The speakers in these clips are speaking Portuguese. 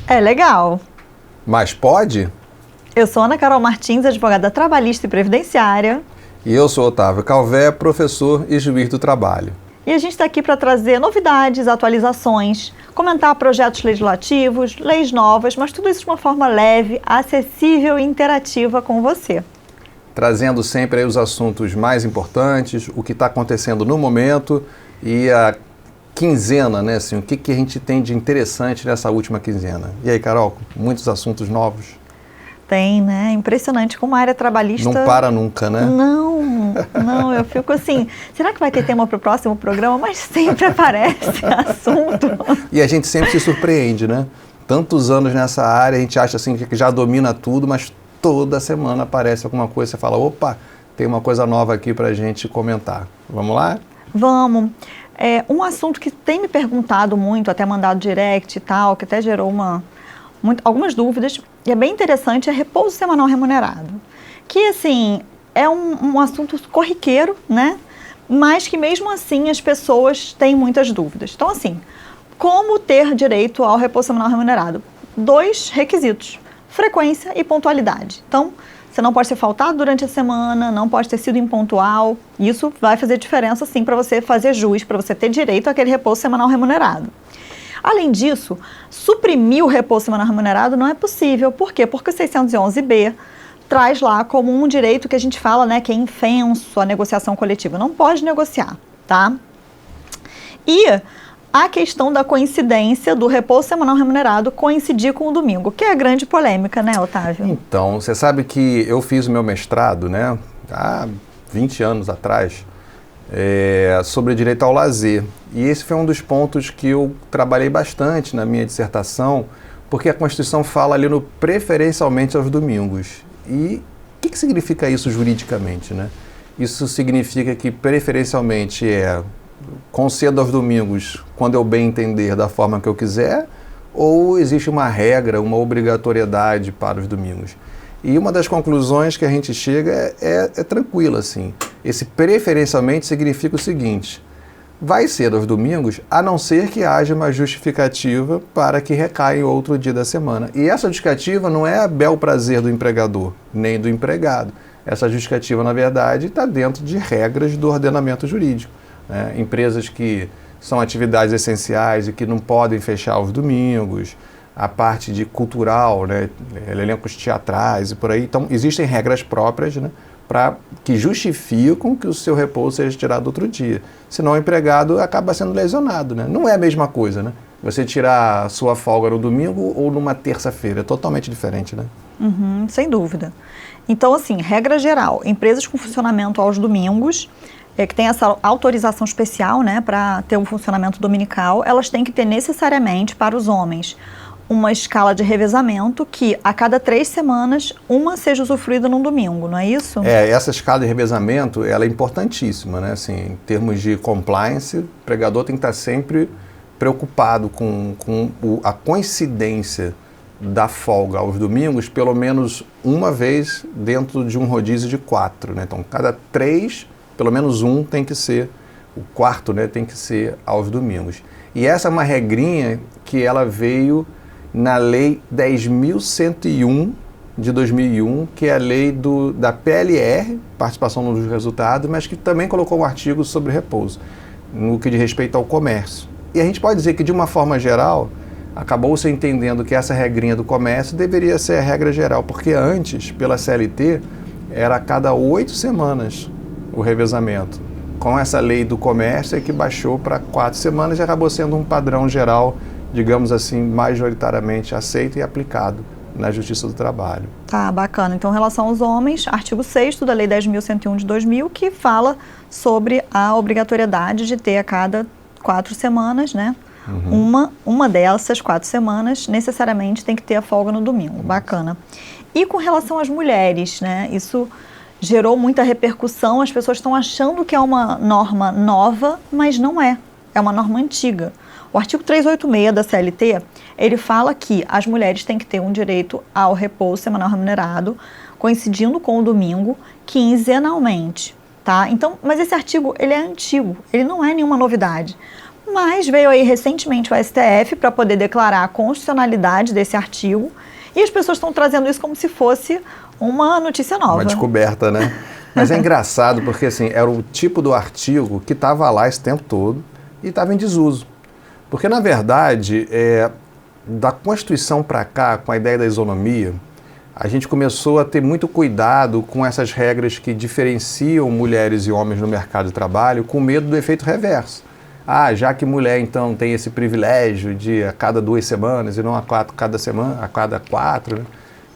É legal. Mas pode? Eu sou Ana Carol Martins, advogada trabalhista e previdenciária. E eu sou Otávio Calvé, professor e juiz do trabalho. E a gente está aqui para trazer novidades, atualizações, comentar projetos legislativos, leis novas, mas tudo isso de uma forma leve, acessível e interativa com você. Trazendo sempre aí os assuntos mais importantes, o que está acontecendo no momento e a quinzena, né? Assim, o que a gente tem de interessante nessa última quinzena. E aí, Carol, muitos assuntos novos? Tem, né? Impressionante como a área trabalhista... Não para nunca, né? Não, eu fico assim, será que vai ter tema para o próximo programa? Mas sempre aparece assunto. E a gente sempre se surpreende, né? Tantos anos nessa área, a gente acha assim que já domina tudo, mas toda semana aparece alguma coisa, você fala, opa, tem uma coisa nova aqui para a gente comentar. Vamos lá? Vamos. Um assunto que tem me perguntado muito, até mandado direct e tal, que até gerou algumas dúvidas, e é bem interessante, é repouso semanal remunerado. Que, assim, é um assunto corriqueiro, né? Mas que, mesmo assim, as pessoas têm muitas dúvidas. Então, assim, como ter direito ao repouso semanal remunerado? 2 requisitos, frequência e pontualidade. Então, você não pode ser faltado durante a semana, não pode ter sido impontual. Isso vai fazer diferença, sim, para você fazer jus, para você ter direito àquele repouso semanal remunerado. Além disso, suprimir o repouso semanal remunerado não é possível. Por quê? Porque o 611B traz lá como um direito que a gente fala, né, que é infenso à negociação coletiva. Não pode negociar, tá? E a questão da coincidência do repouso semanal remunerado coincidir com o domingo, que é a grande polêmica, né, Otávio? Então, você sabe que eu fiz o meu mestrado, né, há 20 anos atrás, sobre direito ao lazer. E esse foi um dos pontos que eu trabalhei bastante na minha dissertação, porque a Constituição fala ali no preferencialmente aos domingos. E o que significa isso juridicamente, né? Isso significa que preferencialmente concedo aos domingos quando eu bem entender da forma que eu quiser, ou existe uma regra, uma obrigatoriedade para os domingos? E uma das conclusões que a gente chega é tranquila, assim. Esse preferencialmente significa o seguinte: vai ser aos domingos, a não ser que haja uma justificativa para que recaia em outro dia da semana. E essa justificativa não é a bel prazer do empregador, nem do empregado. Essa justificativa, na verdade, está dentro de regras do ordenamento jurídico. Empresas que são atividades essenciais e que não podem fechar aos domingos, a parte de cultural, né, elencos teatrais e por aí. Então, existem regras próprias, né, que justificam que o seu repouso seja tirado outro dia. Senão o empregado acaba sendo lesionado, né? Não é a mesma coisa, né? Você tirar a sua folga no domingo ou numa terça-feira, é totalmente diferente, né? Sem dúvida. Então, assim, regra geral, empresas com funcionamento aos domingos, que tem essa autorização especial, né, para ter um funcionamento dominical, elas têm que ter necessariamente, para os homens, uma escala de revezamento que a cada 3 semanas uma seja usufruída num domingo, não é isso? Essa escala de revezamento, ela é importantíssima, né? Assim, em termos de compliance, o empregador tem que estar sempre preocupado com a coincidência da folga aos domingos, pelo menos uma vez dentro de um rodízio de 4, né? Então, cada 3, pelo menos um tem que ser, o quarto, né, tem que ser aos domingos. E essa é uma regrinha que ela veio na Lei 10.101 de 2001, que é a lei da PLR, participação nos resultados, mas que também colocou um artigo sobre repouso, no que diz respeito ao comércio. E a gente pode dizer que, de uma forma geral, acabou-se entendendo que essa regrinha do comércio deveria ser a regra geral, porque antes, pela CLT, era a cada 8 semanas o revezamento. Com essa lei do comércio é que baixou para 4 semanas e acabou sendo um padrão geral, digamos assim, majoritariamente aceito e aplicado na Justiça do Trabalho. Tá, bacana. Então, em relação aos homens, artigo 6º da Lei 10.101 de 2000, que fala sobre a obrigatoriedade de ter a cada 4 semanas, né? Uma dessas 4 semanas, necessariamente tem que ter a folga no domingo. Bacana. E com relação às mulheres, né? Isso gerou muita repercussão, as pessoas estão achando que é uma norma nova, mas não é. É uma norma antiga. O artigo 386 da CLT, ele fala que as mulheres têm que ter um direito ao repouso semanal remunerado, coincidindo com o domingo, quinzenalmente. tá? Então, mas esse artigo, ele é antigo, ele não é nenhuma novidade. Mas veio aí recentemente o STF para poder declarar a constitucionalidade desse artigo e as pessoas estão trazendo isso como se fosse uma notícia nova. Uma descoberta, né? Mas é engraçado porque, assim, era o tipo do artigo que estava lá esse tempo todo e estava em desuso. Porque, na verdade, da Constituição para cá, com a ideia da isonomia, a gente começou a ter muito cuidado com essas regras que diferenciam mulheres e homens no mercado de trabalho, com medo do efeito reverso. Já que mulher, então, tem esse privilégio de a cada 2 semanas e não a cada 4, né?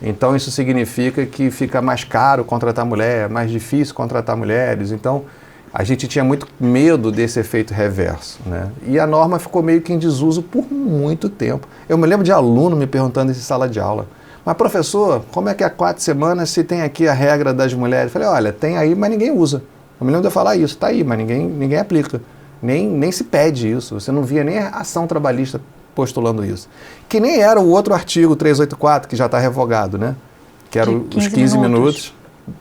Então, isso significa que fica mais caro contratar mulher, mais difícil contratar mulheres. Então, a gente tinha muito medo desse efeito reverso, né? E a norma ficou meio que em desuso por muito tempo. Eu me lembro de aluno me perguntando isso em sala de aula. Mas, professor, como é que há 4 semanas se tem aqui a regra das mulheres? Eu falei, olha, tem aí, mas ninguém usa. Eu me lembro de eu falar isso, está aí, mas ninguém aplica. Nem se pede isso. Você não via nem a ação trabalhista postulando isso. Que nem era o outro artigo 384, que já está revogado, né? Que era os 15 minutos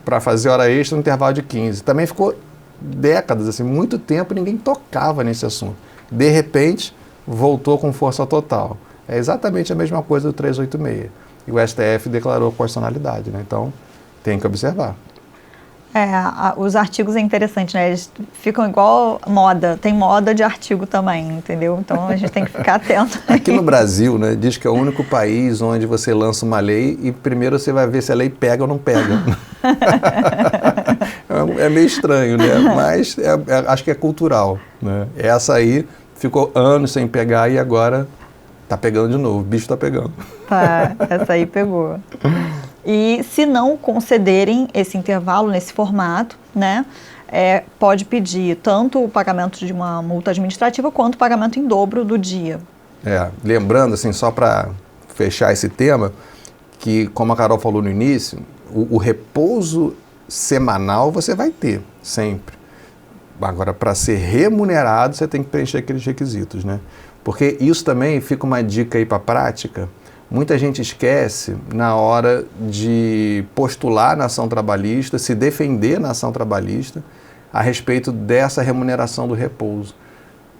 para fazer hora extra no intervalo de 15. Também ficou décadas, assim, muito tempo ninguém tocava nesse assunto. De repente, voltou com força total. É exatamente a mesma coisa do 386. E o STF declarou constitucionalidade, né? Então, tem que observar. Os artigos é interessante, né? Eles ficam igual moda, tem moda de artigo também, entendeu? Então a gente tem que ficar atento. Aqui no Brasil, né, diz que é o único país onde você lança uma lei e primeiro você vai ver se a lei pega ou não pega. É meio estranho, né? Mas acho que é cultural, né? Essa aí ficou anos sem pegar e agora tá pegando de novo, o bicho tá pegando. Tá, essa aí pegou. E se não concederem esse intervalo nesse formato, né, pode pedir tanto o pagamento de uma multa administrativa quanto o pagamento em dobro do dia. Lembrando, assim, só para fechar esse tema, que como a Carol falou no início, o repouso semanal você vai ter, sempre. Agora, para ser remunerado, você tem que preencher aqueles requisitos, né? Porque isso também fica uma dica aí para a prática. Muita gente esquece na hora de postular na ação trabalhista, se defender na ação trabalhista a respeito dessa remuneração do repouso,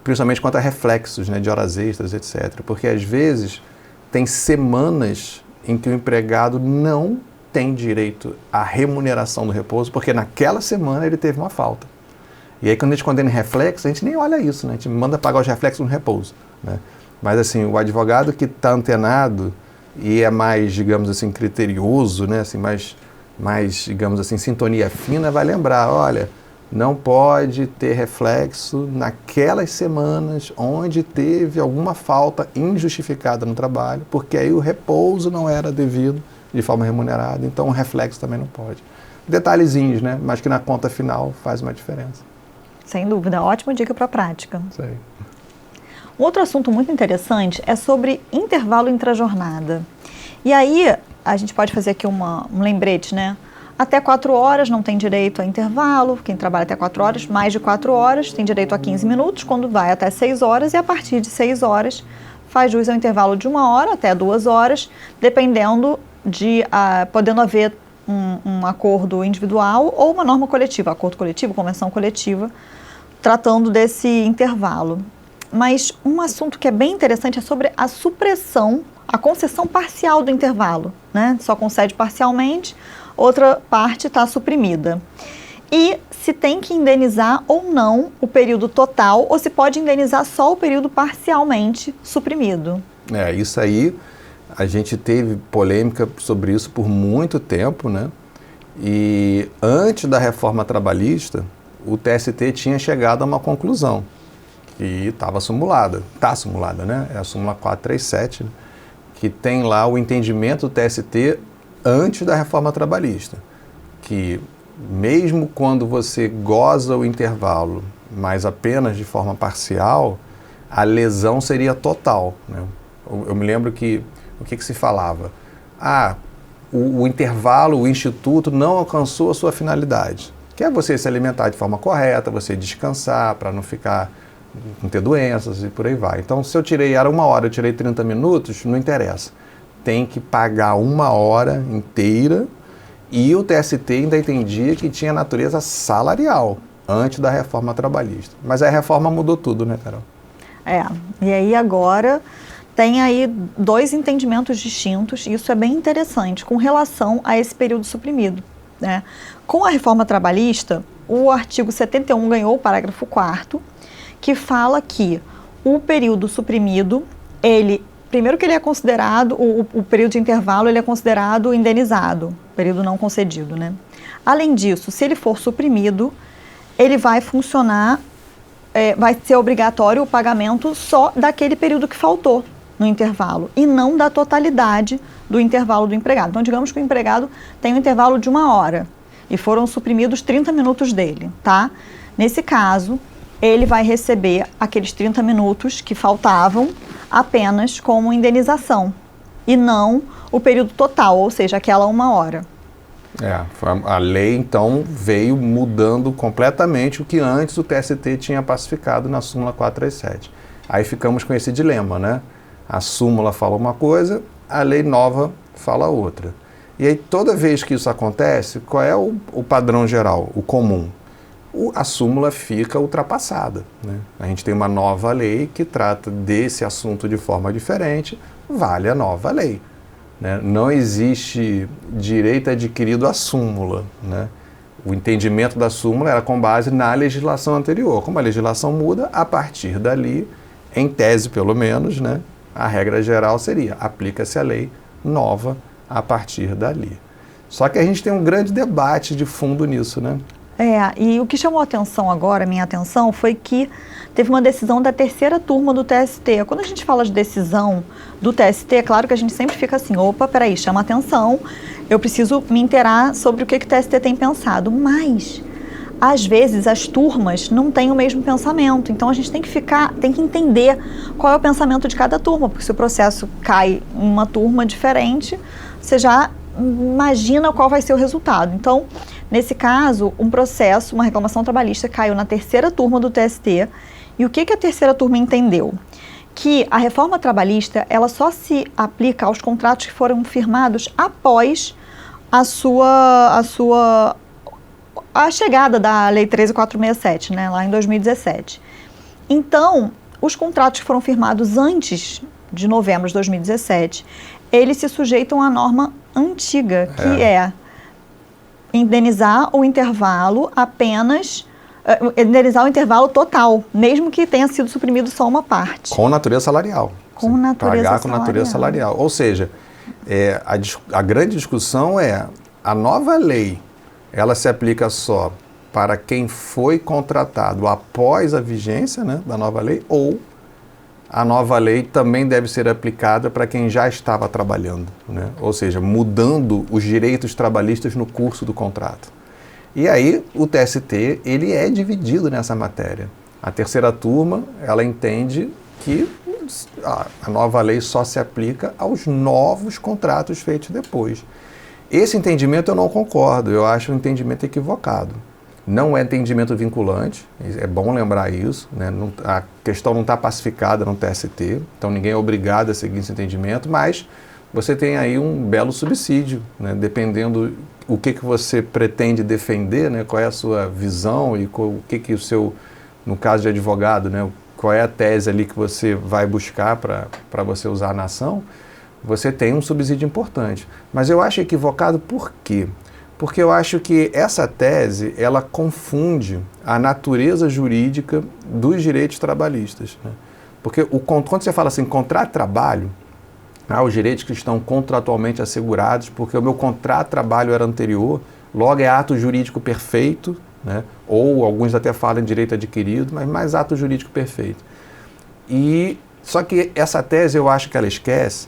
principalmente quanto a reflexos, né, de horas extras, etc. Porque às vezes tem semanas em que o empregado não tem direito à remuneração do repouso, porque naquela semana ele teve uma falta. E aí quando a gente condena em reflexo, a gente nem olha isso, né? A gente manda pagar os reflexos no repouso, né? Mas assim, o advogado que está antenado e é mais, digamos assim, criterioso, né? Assim, mais, digamos assim, sintonia fina, vai lembrar, olha, não pode ter reflexo naquelas semanas onde teve alguma falta injustificada no trabalho, porque aí o repouso não era devido de forma remunerada, então o reflexo também não pode. Detalhezinhos, né? Mas que na conta final faz uma diferença. Sem dúvida, ótima dica para a prática. Isso aí. Um outro assunto muito interessante é sobre intervalo intrajornada. E aí, a gente pode fazer aqui um lembrete, né? Até 4 horas não tem direito a intervalo, quem trabalha até 4 horas, mais de 4 horas tem direito a 15 minutos, quando vai até 6 horas, e a partir de 6 horas faz jus ao intervalo de 1 hora até 2 horas, dependendo de, podendo haver um acordo individual ou uma norma coletiva, acordo coletivo, convenção coletiva, tratando desse intervalo. Mas um assunto que é bem interessante é sobre a supressão, a concessão parcial do intervalo, né? Só concede parcialmente, outra parte está suprimida. E se tem que indenizar ou não o período total, ou se pode indenizar só o período parcialmente suprimido. Isso aí, a gente teve polêmica sobre isso por muito tempo, né? E antes da reforma trabalhista, o TST tinha chegado a uma conclusão, que estava simulada, está simulada, né? É a súmula 437, né? Que tem lá o entendimento do TST antes da reforma trabalhista, que mesmo quando você goza o intervalo, mas apenas de forma parcial, a lesão seria total, né? Eu me lembro que, o que se falava? O intervalo, o instituto não alcançou a sua finalidade, que é você se alimentar de forma correta, você descansar para não ficar, não ter doenças e por aí vai. Então, se eu tirei, era 1 hora, eu tirei 30 minutos, não interessa. Tem que pagar 1 hora inteira E o TST ainda entendia que tinha natureza salarial antes da reforma trabalhista. Mas a reforma mudou tudo, né, Carol? E aí agora tem aí dois entendimentos distintos, e isso é bem interessante, com relação a esse período suprimido, né? Com a reforma trabalhista, o artigo 71 ganhou o parágrafo 4º, que fala que o período suprimido, primeiro que ele é considerado, o período de intervalo ele é considerado indenizado, período não concedido, né? Além disso, se ele for suprimido, ele vai funcionar, vai ser obrigatório o pagamento só daquele período que faltou no intervalo, e não da totalidade do intervalo do empregado. Então, digamos que o empregado tem um intervalo de 1 hora, e foram suprimidos 30 minutos dele, tá? Nesse caso, ele vai receber aqueles 30 minutos que faltavam apenas como indenização, e não o período total, ou seja, aquela 1 hora. A lei, então, veio mudando completamente o que antes o TST tinha pacificado na súmula 437. Aí ficamos com esse dilema, né? A súmula fala uma coisa, a lei nova fala outra. E aí, toda vez que isso acontece, qual é o padrão geral, o comum? A súmula fica ultrapassada, né? A gente tem uma nova lei que trata desse assunto de forma diferente, vale a nova lei, né? Não existe direito adquirido à súmula, né? O entendimento da súmula era com base na legislação anterior. Como a legislação muda, a partir dali, em tese pelo menos, né, a regra geral seria, aplica-se a lei nova a partir dali. Só que a gente tem um grande debate de fundo nisso, né? E o que chamou a atenção agora, minha atenção, foi que teve uma decisão da 3ª turma do TST. Quando a gente fala de decisão do TST, é claro que a gente sempre fica assim, opa, peraí, chama atenção, eu preciso me inteirar sobre o que o TST tem pensado. Mas, às vezes, as turmas não têm o mesmo pensamento. Então, a gente tem que entender qual é o pensamento de cada turma, porque se o processo cai em uma turma diferente, você já imagina qual vai ser o resultado. Então, nesse caso, uma reclamação trabalhista caiu na 3ª turma do TST. E o que a 3ª turma entendeu? Que a reforma trabalhista, ela só se aplica aos contratos que foram firmados após a chegada da Lei 13.467, né, lá em 2017. Então, os contratos que foram firmados antes de novembro de 2017, eles se sujeitam à norma antiga, que é indenizar o intervalo indenizar o intervalo total, mesmo que tenha sido suprimido só uma parte. Com natureza salarial. Pagar com natureza salarial. Ou seja, a grande discussão é, a nova lei, ela se aplica só para quem foi contratado após a vigência, né, da nova lei, ou a nova lei também deve ser aplicada para quem já estava trabalhando, né? Ou seja, mudando os direitos trabalhistas no curso do contrato. E aí o TST, ele é dividido nessa matéria. A 3ª turma, ela entende que a nova lei só se aplica aos novos contratos feitos depois. Esse entendimento eu não concordo, eu acho um entendimento equivocado. Não é entendimento vinculante, é bom lembrar isso, né? A questão não está pacificada no TST, então ninguém é obrigado a seguir esse entendimento, mas você tem aí um belo subsídio, né? Dependendo o que você pretende defender, né? Qual é a sua visão e o que o seu, no caso de advogado, né? Qual é a tese ali que você vai buscar para você usar na ação, você tem um subsídio importante. Mas eu acho equivocado por quê? Porque eu acho que essa tese, ela confunde a natureza jurídica dos direitos trabalhistas, né? Porque quando você fala assim, contrato de trabalho, os direitos que estão contratualmente assegurados, porque o meu contrato de trabalho era anterior, logo é ato jurídico perfeito, né? Ou alguns até falam em direito adquirido, mas mais ato jurídico perfeito. Só que essa tese eu acho que ela esquece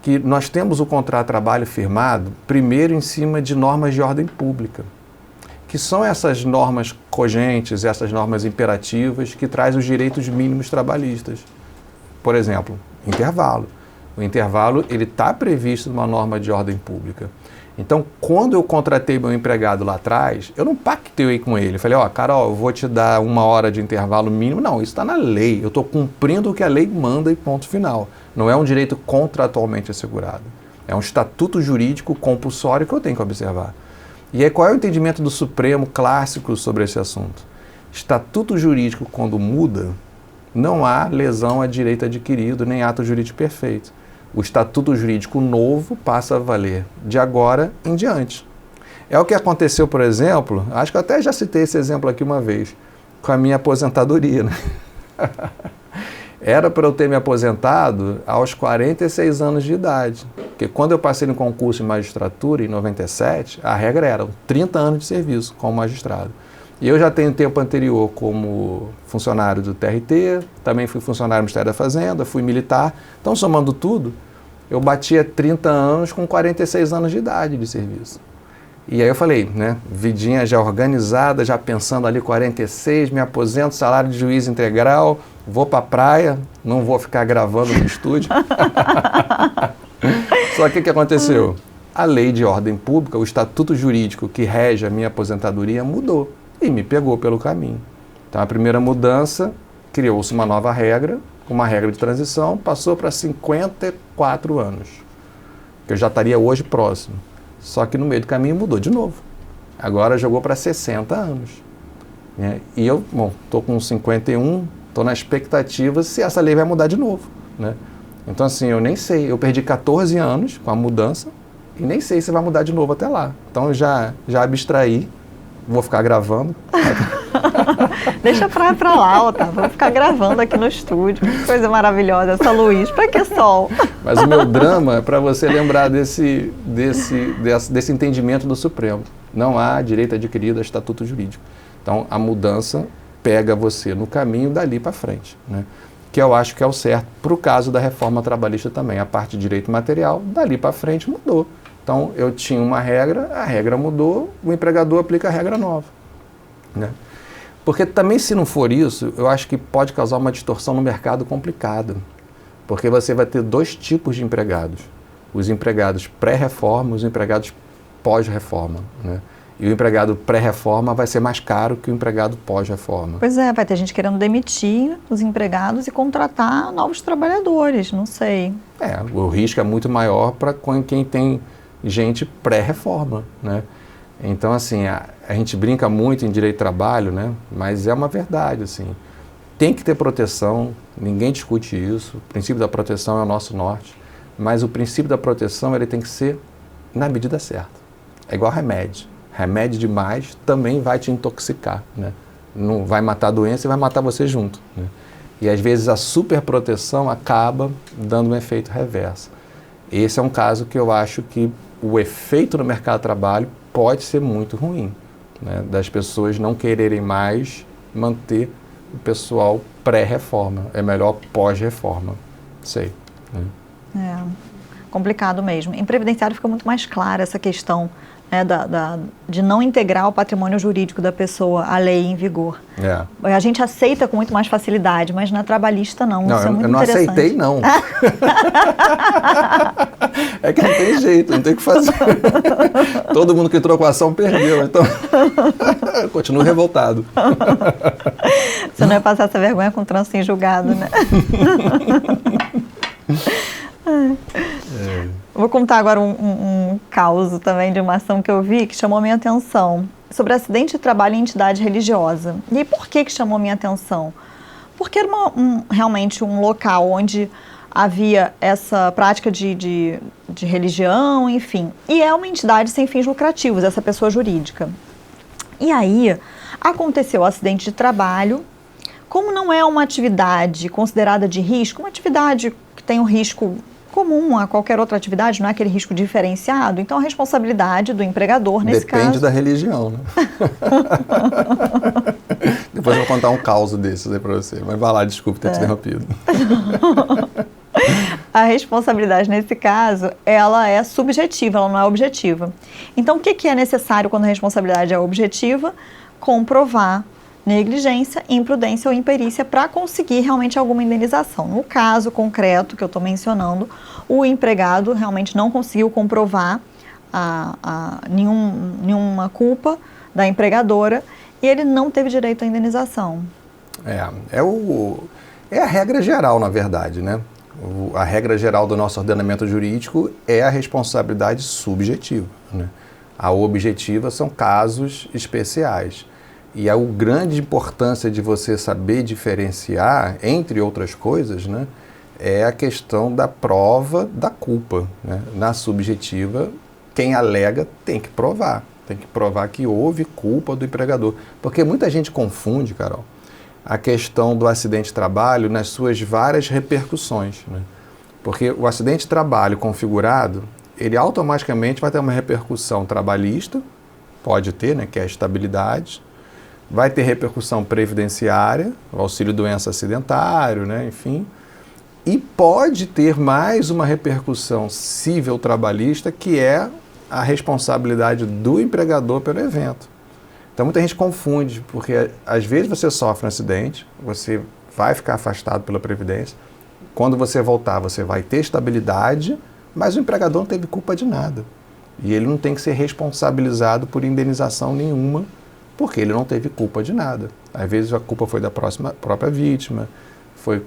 que nós temos o contrato de trabalho firmado primeiro em cima de normas de ordem pública, que são essas normas cogentes, essas normas imperativas que trazem os direitos mínimos trabalhistas. Por exemplo, intervalo. O intervalo ele está previsto numa norma de ordem pública. Então, quando eu contratei meu empregado lá atrás, eu não pactei com ele. Falei, Carol, eu vou te dar 1 hora de intervalo mínimo. Não, isso está na lei. Eu estou cumprindo o que a lei manda e ponto final. Não é um direito contratualmente assegurado. É um estatuto jurídico compulsório que eu tenho que observar. E aí qual é o entendimento do Supremo clássico sobre esse assunto? Estatuto jurídico, quando muda, não há lesão a direito adquirido, nem ato jurídico perfeito. O estatuto jurídico novo passa a valer de agora em diante. É o que aconteceu, por exemplo, acho que eu até já citei esse exemplo aqui uma vez, com a minha aposentadoria, né? Era para eu ter me aposentado aos 46 anos de idade, porque quando eu passei no concurso de magistratura, em 97, a regra era 30 anos de serviço como magistrado. E eu já tenho tempo anterior como funcionário do TRT, também fui funcionário do Ministério da Fazenda, fui militar. Então, somando tudo, eu batia 30 anos com 46 anos de idade de serviço. E aí eu falei, né, vidinha já organizada, já pensando ali 46, me aposento, salário de juiz integral, vou para a praia, não vou ficar gravando no estúdio. Só que o que aconteceu? A lei de ordem pública, o estatuto jurídico que rege a minha aposentadoria mudou. E me pegou pelo caminho. Então, a primeira mudança, criou-se uma nova regra, uma regra de transição, passou para 54 anos, que eu já estaria hoje próximo. Só que no meio do caminho mudou de novo. Agora jogou para 60 anos. Né? E eu, estou com 51, estou na expectativa se essa lei vai mudar de novo. Né? Então, assim, eu nem sei. Eu perdi 14 anos com a mudança e nem sei se vai mudar de novo até lá. Então, eu já abstraí. Vou ficar gravando. Deixa a praia pra lá, Otávio. Vou ficar gravando aqui no estúdio. Que coisa maravilhosa essa luz. Pra que sol? Mas o meu drama é para você lembrar desse entendimento do Supremo. Não há direito adquirido a estatuto jurídico. Então, a mudança pega você no caminho dali para frente. Né? Que eu acho que é o certo para o caso da reforma trabalhista também. A parte de direito material, dali para frente, mudou. Então, eu tinha uma regra, a regra mudou, o empregador aplica a regra nova. Né? Porque também, se não for isso, eu acho que pode causar uma distorção no mercado complicada. Porque você vai ter dois tipos de empregados. Os empregados pré-reforma e os empregados pós-reforma. Né? E o empregado pré-reforma vai ser mais caro que o empregado pós-reforma. Pois é, vai ter gente querendo demitir os empregados e contratar novos trabalhadores, não sei. O risco é muito maior para quem tem gente pré-reforma, né? Então, assim, a gente brinca muito em direito do trabalho, né? Mas é uma verdade, assim. Tem que ter proteção, ninguém discute isso. O princípio da proteção é o nosso norte. Mas o princípio da proteção, ele tem que ser na medida certa. É igual remédio. Remédio demais também vai te intoxicar, né? Não vai matar a doença e vai matar você junto, né? E às vezes a superproteção acaba dando um efeito reverso. Esse é um caso que eu acho que o efeito no mercado de trabalho pode ser muito ruim, né? Das pessoas não quererem mais manter o pessoal pré-reforma. É melhor pós-reforma. Sei. Né? Complicado mesmo. Em previdenciário fica muito mais clara essa questão, né, de não integrar o patrimônio jurídico da pessoa à lei em vigor. A gente aceita com muito mais facilidade, mas na trabalhista não. Não, isso é muito eu não aceitei, não. É que não tem jeito, não tem o que fazer. Todo mundo que entrou com a ação perdeu, então eu continuo revoltado. Você não ia passar essa vergonha com o trânsito em julgado, né? Vou contar agora um caso também de uma ação que eu vi que chamou minha atenção, sobre acidente de trabalho em entidade religiosa. E por que chamou minha atenção? Porque era realmente um local onde havia essa prática de religião, enfim. E é uma entidade sem fins lucrativos, essa pessoa jurídica. E aí, aconteceu o acidente de trabalho. Como não é uma atividade considerada de risco, uma atividade que tem um risco comum a qualquer outra atividade, não é aquele risco diferenciado, então a responsabilidade do empregador nesse caso... Depende da religião, né? Depois eu vou contar um caso desses aí para você, mas vai lá, desculpe ter te interrompido. A responsabilidade nesse caso, ela é subjetiva, ela não é objetiva. Então, o que é necessário quando a responsabilidade é objetiva? Comprovar negligência, imprudência ou imperícia para conseguir realmente alguma indenização. No caso concreto que eu estou mencionando, o empregado realmente não conseguiu comprovar nenhuma culpa da empregadora e ele não teve direito à indenização. É a regra geral, na verdade, né? A regra geral do nosso ordenamento jurídico é a responsabilidade subjetiva, né? A objetiva são casos especiais. E a grande importância de você saber diferenciar, entre outras coisas, né, é a questão da prova da culpa, né? Na subjetiva, quem alega tem que provar que houve culpa do empregador. Porque muita gente confunde, Carol, a questão do acidente de trabalho nas suas várias repercussões, né? Porque o acidente de trabalho configurado, ele automaticamente vai ter uma repercussão trabalhista, pode ter, né, que é a estabilidade, vai ter repercussão previdenciária, o auxílio-doença acidentário, né, enfim, e pode ter mais uma repercussão civil trabalhista, que é a responsabilidade do empregador pelo evento. Então muita gente confunde, porque às vezes você sofre um acidente, você vai ficar afastado pela Previdência, quando você voltar você vai ter estabilidade, mas o empregador não teve culpa de nada. E ele não tem que ser responsabilizado por indenização nenhuma, porque ele não teve culpa de nada. Às vezes a culpa foi da própria vítima, foi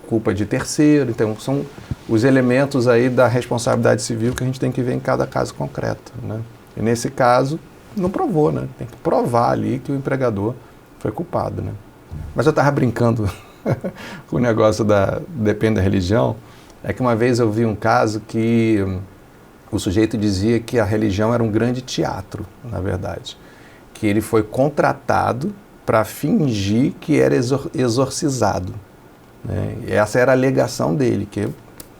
culpa de terceiro, então são os elementos aí da responsabilidade civil que a gente tem que ver em cada caso concreto, né? E nesse caso, não provou, né? Tem que provar ali que o empregador foi culpado, né? Mas eu estava brincando com o negócio depende da religião, é que uma vez eu vi um caso que o sujeito dizia que a religião era um grande teatro, na verdade, que ele foi contratado para fingir que era exorcizado, né? E essa era a alegação dele, que,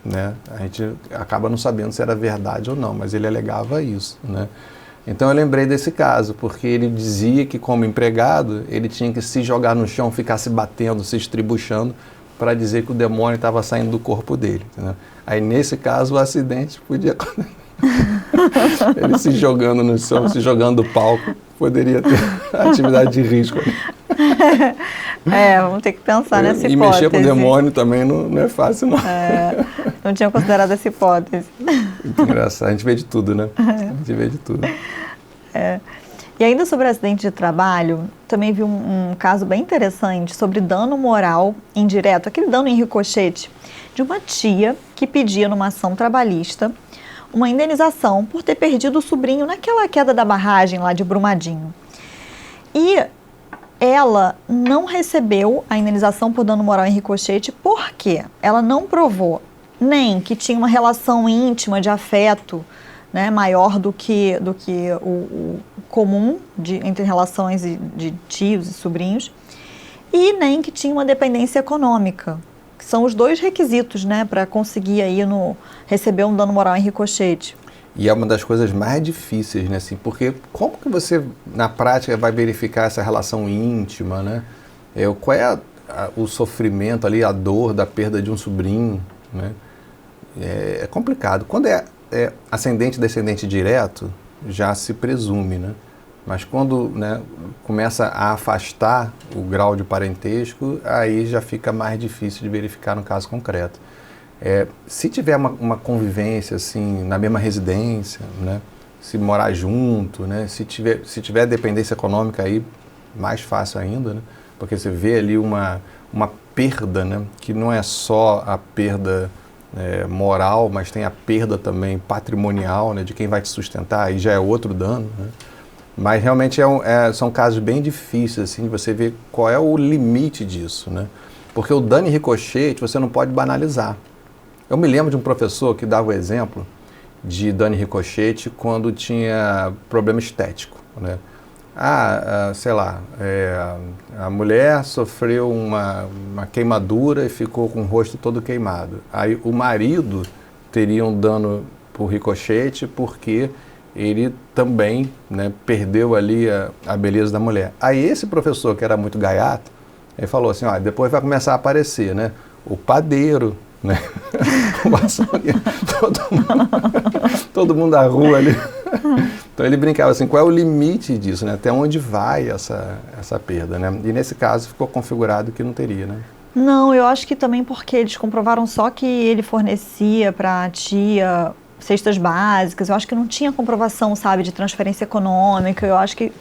né, a gente acaba não sabendo se era verdade ou não, mas ele alegava isso, né? Então eu lembrei desse caso, porque ele dizia que como empregado, ele tinha que se jogar no chão, ficar se batendo, se estribuchando, para dizer que o demônio estava saindo do corpo dele, entendeu? Aí nesse caso o acidente podia... ele se jogando no chão, se jogando do palco, poderia ter atividade de risco. Vamos ter que pensar nessa hipótese. E mexer com o demônio também não é fácil, não. Não tinha considerado essa hipótese. Muito engraçado. A gente vê de tudo, né? A gente vê de tudo. E ainda sobre acidente de trabalho, também vi um caso bem interessante sobre dano moral indireto, aquele dano em ricochete, de uma tia que pedia numa ação trabalhista uma indenização por ter perdido o sobrinho naquela queda da barragem lá de Brumadinho. E ela não recebeu a indenização por dano moral em ricochete porque ela não provou nem que tinha uma relação íntima de afeto, né, maior do que o comum entre relações de tios e sobrinhos, e nem que tinha uma dependência econômica, que são os dois requisitos, né, para conseguir aí receber um dano moral em ricochete. E é uma das coisas mais difíceis, né, assim, porque como que você, na prática, vai verificar essa relação íntima, né? Qual é o sofrimento ali, a dor da perda de um sobrinho, né? É complicado. Quando é ascendente e descendente direto, já se presume, né? Mas quando, né, começa a afastar o grau de parentesco, aí já fica mais difícil de verificar no caso concreto. Se tiver uma convivência assim, na mesma residência, né, se morar junto, né, se tiver dependência econômica, aí mais fácil ainda, né, porque você vê ali uma perda, né, que não é só a perda moral, mas tem a perda também patrimonial, né, de quem vai te sustentar, aí já é outro dano, né. Mas realmente são casos bem difíceis, assim, de você ver qual é o limite disso, né? Porque o dano em ricochete você não pode banalizar. Eu me lembro de um professor que dava o exemplo de dano em ricochete quando tinha problema estético, né? Sei lá, a mulher sofreu uma queimadura e ficou com o rosto todo queimado. Aí o marido teria um dano por ricochete porque ele também, né, perdeu ali a beleza da mulher. Aí esse professor, que era muito gaiato, ele falou assim, depois vai começar a aparecer, né, o padeiro, né, o açougueiro, todo mundo da rua ali. Então ele brincava assim, qual é o limite disso, né, até onde vai essa perda, né? E nesse caso ficou configurado que não teria, né? Não, eu acho que também porque eles comprovaram só que ele fornecia para a tia cestas básicas, eu acho que não tinha comprovação, sabe, de transferência econômica, eu acho que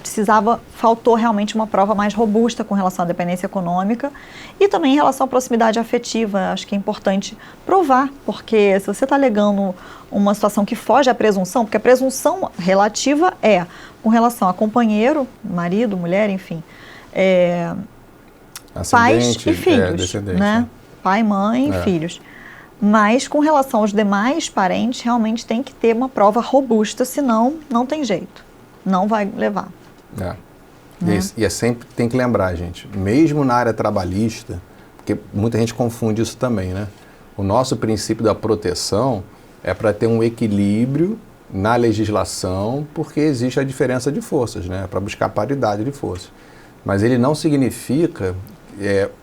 faltou realmente uma prova mais robusta com relação à dependência econômica e também em relação à proximidade afetiva, acho que é importante provar, porque se você está alegando uma situação que foge à presunção, porque a presunção relativa é com relação a companheiro, marido, mulher, enfim, pais e filhos, né? Pai, mãe e filhos. Mas, com relação aos demais parentes, realmente tem que ter uma prova robusta, senão não tem jeito. Não vai levar. E é sempre, tem que lembrar, gente, mesmo na área trabalhista, porque muita gente confunde isso também, né? O nosso princípio da proteção é para ter um equilíbrio na legislação, porque existe a diferença de forças, né? Para buscar paridade de forças. Mas ele não significa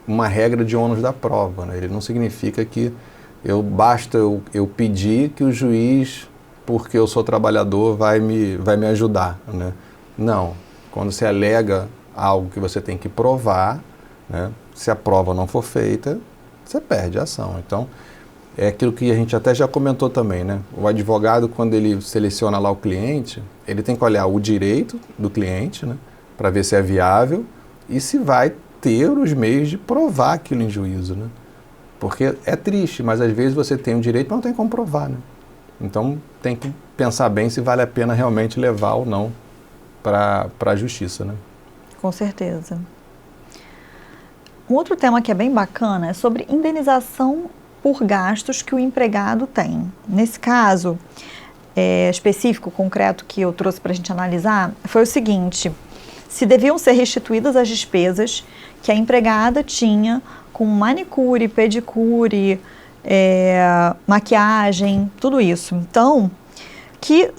uma regra de ônus da prova, né? Ele não significa que basta eu pedir que o juiz, porque eu sou trabalhador, vai me ajudar, né? Não. Quando você alega algo que você tem que provar, né? Se a prova não for feita, você perde a ação. Então, é aquilo que a gente até já comentou também, né? O advogado, quando ele seleciona lá o cliente, ele tem que olhar o direito do cliente, né? Para ver se é viável e se vai ter os meios de provar aquilo em juízo, né? Porque é triste, mas às vezes você tem o direito, mas não tem como provar, né? Então tem que pensar bem se vale a pena realmente levar ou não para a justiça, né? Com certeza. Um outro tema que é bem bacana é sobre indenização por gastos que o empregado tem. Nesse caso específico, concreto, que eu trouxe para a gente analisar, foi o seguinte: se deviam ser restituídas as despesas que a empregada tinha com manicure, pedicure, maquiagem, tudo isso. Então, que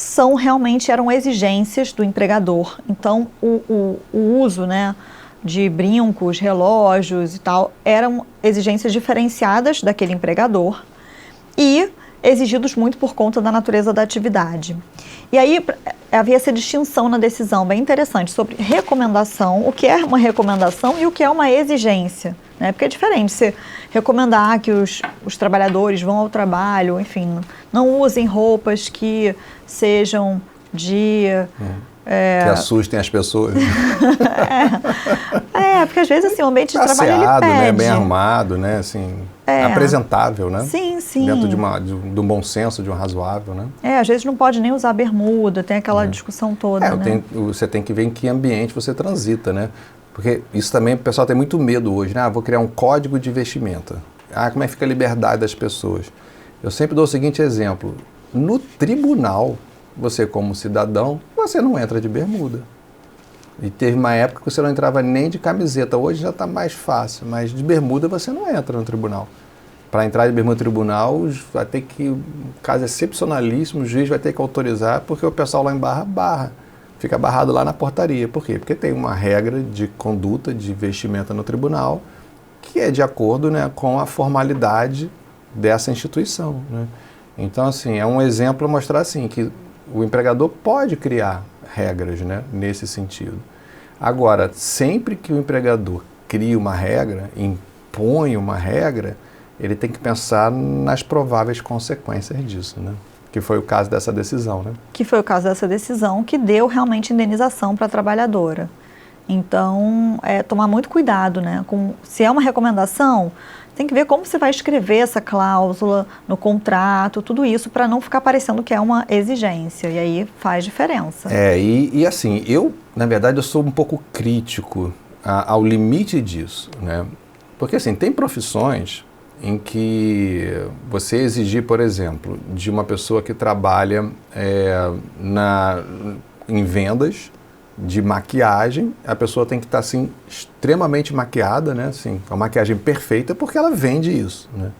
eram exigências do empregador. Então, o uso, né, de brincos, relógios e tal, eram exigências diferenciadas daquele empregador e exigidos muito por conta da natureza da atividade. E aí havia essa distinção na decisão bem interessante sobre recomendação, o que é uma recomendação e o que é uma exigência, né? Porque é diferente você recomendar que os trabalhadores vão ao trabalho, enfim, não usem roupas que sejam de... que assustem as pessoas. Porque às vezes assim, o ambiente de trabalho ele pede. Né? Bem arrumado, né? Assim, apresentável, né? Sim, sim. Dentro de um bom senso, de um razoável, né? Às vezes não pode nem usar bermuda, tem aquela discussão toda, né? Você tem que ver em que ambiente você transita, né? Porque isso também, o pessoal tem muito medo hoje, né? Vou criar um código de vestimenta. Como é que fica a liberdade das pessoas? Eu sempre dou o seguinte exemplo. No tribunal, você como cidadão, você não entra de bermuda. E teve uma época que você não entrava nem de camiseta. Hoje já está mais fácil, mas de bermuda você não entra no tribunal. Para entrar de bermuda no tribunal, vai ter que, caso excepcionalíssimo, o juiz vai ter que autorizar, porque o pessoal lá em barra. Fica barrado lá na portaria. Por quê? Porque tem uma regra de conduta, de vestimenta no tribunal, que é de acordo, né, com a formalidade dessa instituição, né? Então, assim, é um exemplo a mostrar assim, que o empregador pode criar regras, né, nesse sentido. Agora, sempre que o empregador cria uma regra, impõe uma regra, ele tem que pensar nas prováveis consequências disso, né? Que foi o caso dessa decisão, né? Que foi o caso dessa decisão que deu realmente indenização para a trabalhadora. Então, tomar muito cuidado, né? Se é uma recomendação, tem que ver como você vai escrever essa cláusula no contrato, tudo isso, para não ficar parecendo que é uma exigência. E aí faz diferença. E assim, na verdade, eu sou um pouco crítico ao limite disso, né? Porque assim, tem profissões em que você exigir, por exemplo, de uma pessoa que trabalha em vendas de maquiagem, a pessoa tem que estar assim, extremamente maquiada, né? Assim, com a maquiagem perfeita, porque ela vende isso, né?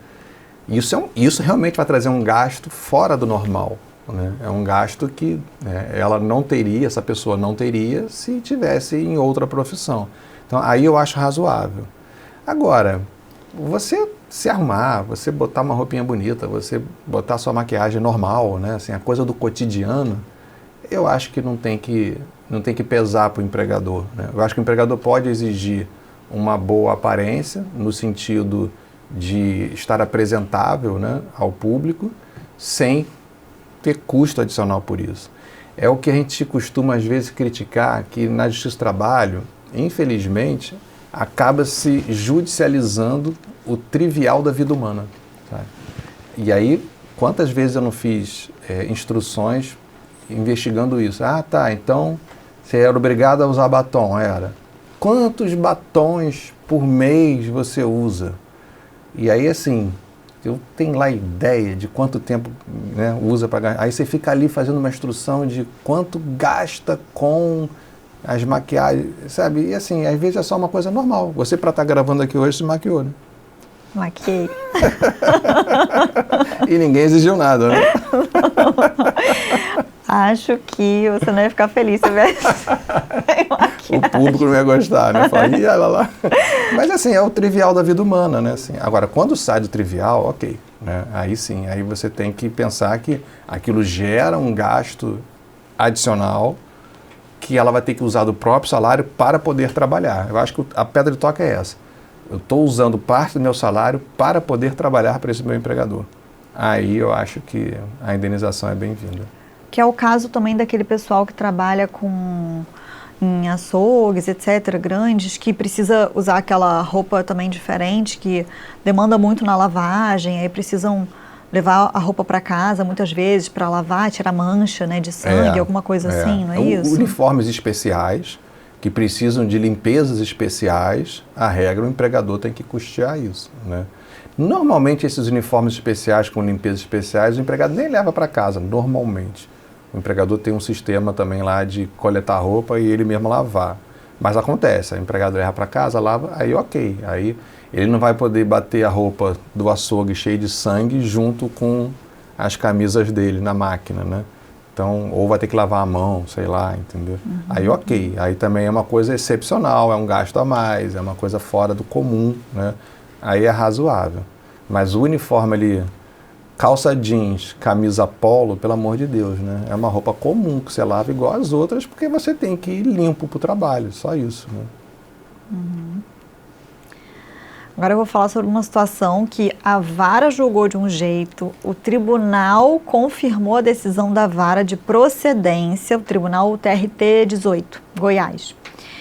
Isso realmente vai trazer um gasto fora do normal, né? É um gasto que essa pessoa não teria se tivesse em outra profissão. Então, aí eu acho razoável. Agora, você se arrumar, você botar uma roupinha bonita, você botar sua maquiagem normal, né? Assim, a coisa do cotidiano, eu acho que não tem que pesar para o empregador, né? Eu acho que o empregador pode exigir uma boa aparência, no sentido de estar apresentável, né, ao público, sem ter custo adicional por isso. É o que a gente costuma às vezes criticar, que na Justiça do Trabalho, infelizmente, acaba se judicializando o trivial da vida humana. Sabe? E aí, quantas vezes eu não fiz instruções investigando isso? Ah, tá, então você era obrigado a usar batom, era. Quantos batons por mês você usa? E aí, assim, eu tenho lá ideia de quanto tempo, né, usa para gastar. Aí você fica ali fazendo uma instrução de quanto gasta com as maquiagens, sabe? E assim, às vezes é só uma coisa normal. Você, para estar gravando aqui hoje, se maquiou, né? Maquiei. E ninguém exigiu nada, né? Acho que você não ia ficar feliz se tivesse O público não ia gostar, né? Fala, ih, olha lá. Mas assim, é o trivial da vida humana, né? Assim, agora, quando sai do trivial, ok. Né? Aí sim, aí você tem que pensar que aquilo gera um gasto adicional que ela vai ter que usar do próprio salário para poder trabalhar. Eu acho que a pedra de toque é essa. Eu estou usando parte do meu salário para poder trabalhar para esse meu empregador. Aí eu acho que a indenização é bem-vinda. Que é o caso também daquele pessoal que trabalha em açougues, etc., grandes, que precisa usar aquela roupa também diferente, que demanda muito na lavagem, aí precisam levar a roupa para casa muitas vezes para lavar, tirar mancha, né, de sangue, alguma coisa assim, não é isso? Uniformes especiais que precisam de limpezas especiais, a regra, o empregador tem que custear isso, né? Normalmente esses uniformes especiais com limpezas especiais, o empregado nem leva para casa, normalmente. O empregador tem um sistema também lá de coletar roupa e ele mesmo lavar. Mas acontece, o empregado leva para casa, lava, aí ok. Aí ele não vai poder bater a roupa do açougue cheia de sangue junto com as camisas dele na máquina, né? Então, ou vai ter que lavar a mão, sei lá, entendeu? Uhum. Aí ok, aí também é uma coisa excepcional, é um gasto a mais, é uma coisa fora do comum, né? Aí é razoável. Mas o uniforme ali, calça jeans, camisa polo, pelo amor de Deus, né? É uma roupa comum que você lava igual as outras, porque você tem que ir limpo para o trabalho, só isso, né? Uhum. Agora eu vou falar sobre uma situação que a vara julgou de um jeito, o tribunal confirmou a decisão da vara de procedência, o tribunal TRT 18, Goiás.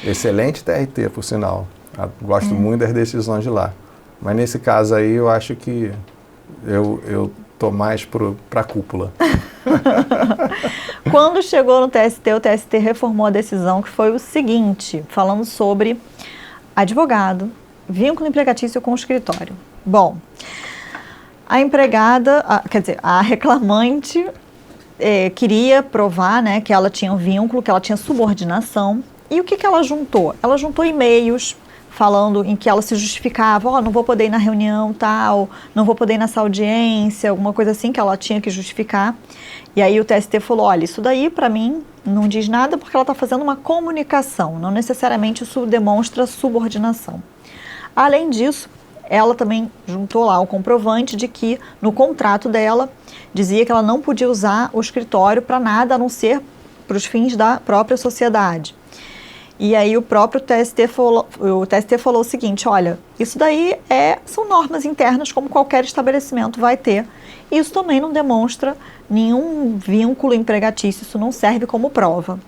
Excelente TRT, por sinal. Gosto muito das decisões de lá. Mas nesse caso aí eu acho que eu tô mais para a cúpula. Quando chegou no TST, o TST reformou a decisão, que foi o seguinte, falando sobre advogado, vínculo empregatício com o escritório. Bom, a empregada, a reclamante queria provar, né, que ela tinha um vínculo, que ela tinha subordinação. E o que ela juntou? Ela juntou e-mails falando em que ela se justificava, não vou poder ir na reunião tal, não vou poder ir nessa audiência, alguma coisa assim que ela tinha que justificar. E aí o TST falou, olha, isso daí para mim não diz nada porque ela está fazendo uma comunicação, não necessariamente isso demonstra subordinação. Além disso, ela também juntou lá o comprovante de que no contrato dela dizia que ela não podia usar o escritório para nada a não ser para os fins da própria sociedade. E aí o próprio TST falou o seguinte, olha, isso daí são normas internas como qualquer estabelecimento vai ter. Isso também não demonstra nenhum vínculo empregatício, isso não serve como prova.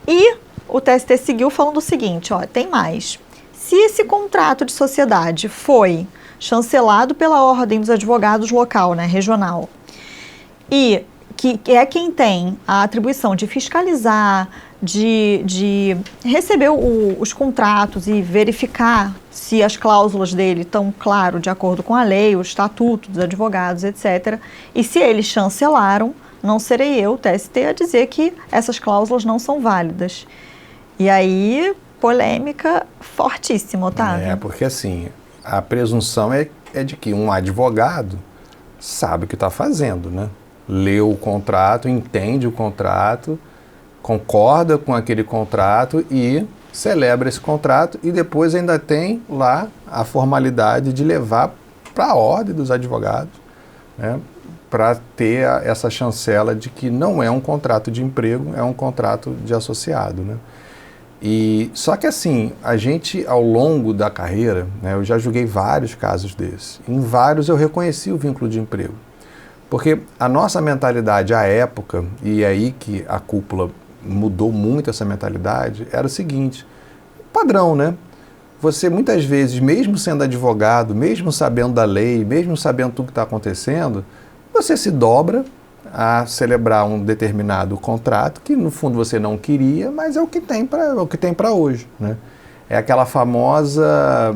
E o TST seguiu falando o seguinte, ó, tem mais. Se esse contrato de sociedade foi chancelado pela Ordem dos Advogados local, né, regional, e que é quem tem a atribuição de fiscalizar, de receber os contratos e verificar se as cláusulas dele estão, claro, de acordo com a lei, o estatuto dos advogados, etc. E se eles chancelaram, não serei eu, TST, a dizer que essas cláusulas não são válidas. E aí, polêmica fortíssima, Otávio. Porque assim, a presunção é de que um advogado sabe o que está fazendo, né? Leu o contrato, entende o contrato, concorda com aquele contrato e celebra esse contrato e depois ainda tem lá a formalidade de levar para a ordem dos advogados, né, para ter essa chancela de que não é um contrato de emprego, é um contrato de associado, né? E só que assim, a gente ao longo da carreira, né, eu já julguei vários casos desses, em vários eu reconheci o vínculo de emprego. Porque a nossa mentalidade à época, e é aí que a cúpula mudou muito essa mentalidade, era o seguinte, padrão, né? Você muitas vezes, mesmo sendo advogado, mesmo sabendo da lei, mesmo sabendo tudo que está acontecendo, você se dobra a celebrar um determinado contrato que no fundo você não queria, mas é o que tem para hoje, né? É aquela famosa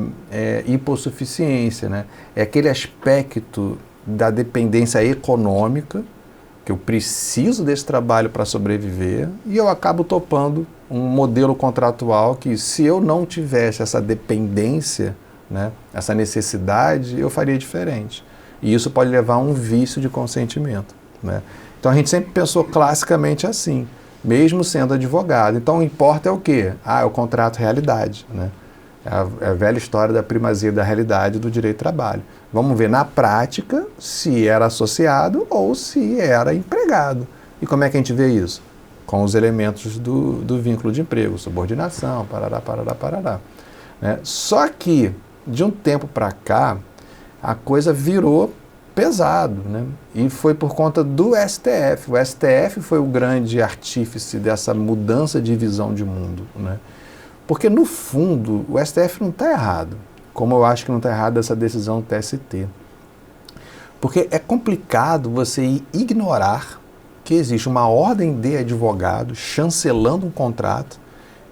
hipossuficiência, né? É aquele aspecto da dependência econômica, que eu preciso desse trabalho para sobreviver, e eu acabo topando um modelo contratual que, se eu não tivesse essa dependência, né, essa necessidade, eu faria diferente. E isso pode levar a um vício de consentimento, né? Então a gente sempre pensou classicamente assim, mesmo sendo advogado. Então o importa é o quê? É o contrato realidade, né? É a velha história da primazia da realidade do direito do trabalho. Vamos ver na prática se era associado ou se era empregado. E como é que a gente vê isso? Com os elementos do vínculo de emprego, subordinação, parará. Né? Só que, de um tempo para cá, a coisa virou pesado, né? E foi por conta do STF. O STF foi o grande artífice dessa mudança de visão de mundo, né? Porque, no fundo, o STF não está errado, como eu acho que não está errado essa decisão do TST. Porque é complicado você ignorar que existe uma ordem de advogado chancelando um contrato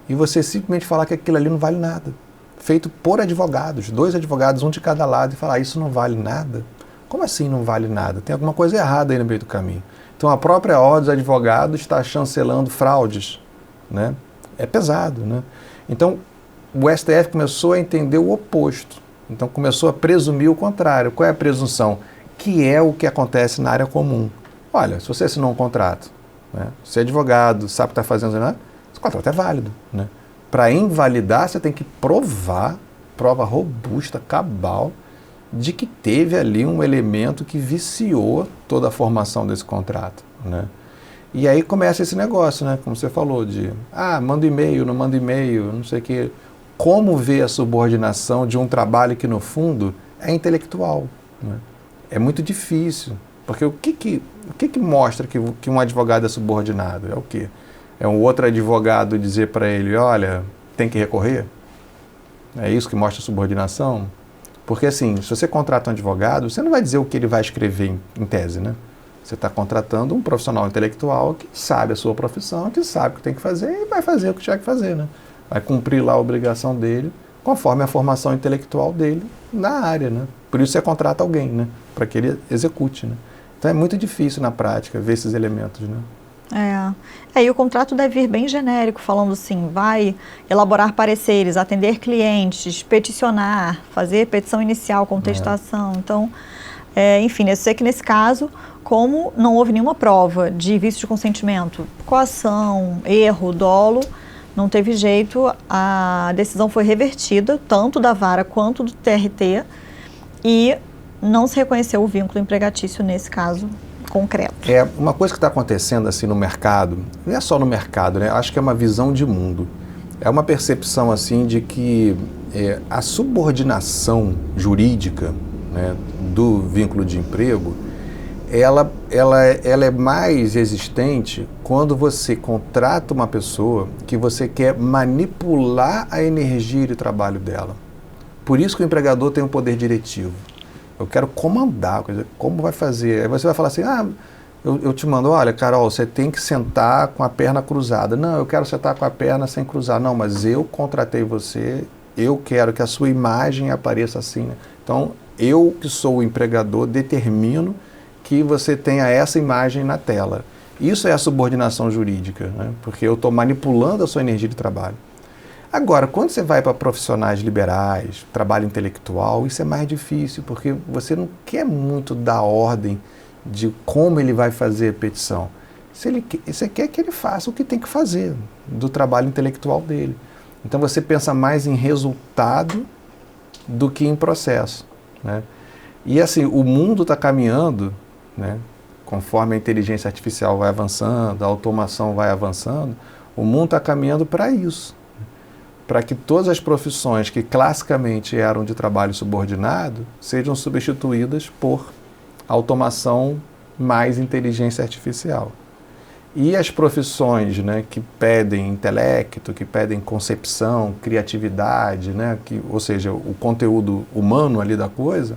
e você simplesmente falar que aquilo ali não vale nada. Feito por advogados, 2 advogados, um de cada lado, e falar isso não vale nada. Como assim não vale nada? Tem alguma coisa errada aí no meio do caminho. Então a própria ordem dos advogados está chancelando fraudes, né? É pesado, né? Então, o STF começou a entender o oposto. Então, começou a presumir o contrário. Qual é a presunção? Que é o que acontece na área comum. Olha, se você assinou um contrato, né, você é advogado, sabe o que está fazendo, né, esse contrato é válido, né? Para invalidar, você tem que provar, prova robusta, cabal, de que teve ali um elemento que viciou toda a formação desse contrato, né? E aí começa esse negócio, né? Como você falou, de manda e-mail, não manda e-mail, não sei o quê. Como ver a subordinação de um trabalho que, no fundo, é intelectual, né? É muito difícil, porque o que mostra que um advogado é subordinado? É o quê? É um outro advogado dizer para ele, olha, tem que recorrer? É isso que mostra a subordinação? Porque, assim, se você contrata um advogado, você não vai dizer o que ele vai escrever em tese, né? Você está contratando um profissional intelectual que sabe a sua profissão, que sabe o que tem que fazer e vai fazer o que tiver que fazer, né? Vai cumprir lá a obrigação dele, conforme a formação intelectual dele na área, né? Por isso você contrata alguém, né? Para que ele execute, né? Então é muito difícil na prática ver esses elementos, né? E o contrato deve vir bem genérico, falando assim, vai elaborar pareceres, atender clientes, peticionar, fazer petição inicial, contestação. Então, enfim, eu sei que nesse caso, como não houve nenhuma prova de vício de consentimento, coação, erro, dolo, não teve jeito, a decisão foi revertida, tanto da vara quanto do TRT, e não se reconheceu o vínculo empregatício nesse caso concreto. Uma coisa que está acontecendo assim no mercado, não é só no mercado, né? Acho que é uma visão de mundo. É uma percepção assim de que a subordinação jurídica, né, do vínculo de emprego, ela é mais existente quando você contrata uma pessoa que você quer manipular a energia de trabalho dela. Por isso que o empregador tem um poder diretivo. Eu quero comandar, quer dizer, como vai fazer? Aí você vai falar assim, eu te mando, olha, Carol, você tem que sentar com a perna cruzada. Não, eu quero sentar com a perna sem cruzar. Não, mas eu contratei você, eu quero que a sua imagem apareça assim, né? Então, eu que sou o empregador determino que você tenha essa imagem na tela. Isso é a subordinação jurídica, né? Porque eu estou manipulando a sua energia de trabalho. Agora, quando você vai para profissionais liberais, trabalho intelectual, isso é mais difícil, porque você não quer muito dar ordem de como ele vai fazer a petição. Você quer que ele faça o que tem que fazer do trabalho intelectual dele. Então você pensa mais em resultado do que em processo, né? E assim, o mundo está caminhando, né, conforme a inteligência artificial vai avançando, a automação vai avançando, o mundo está caminhando para isso. Para que todas as profissões que classicamente eram de trabalho subordinado sejam substituídas por automação mais inteligência artificial. E as profissões, né, que pedem intelecto, que pedem concepção, criatividade, né, ou seja, o conteúdo humano ali da coisa,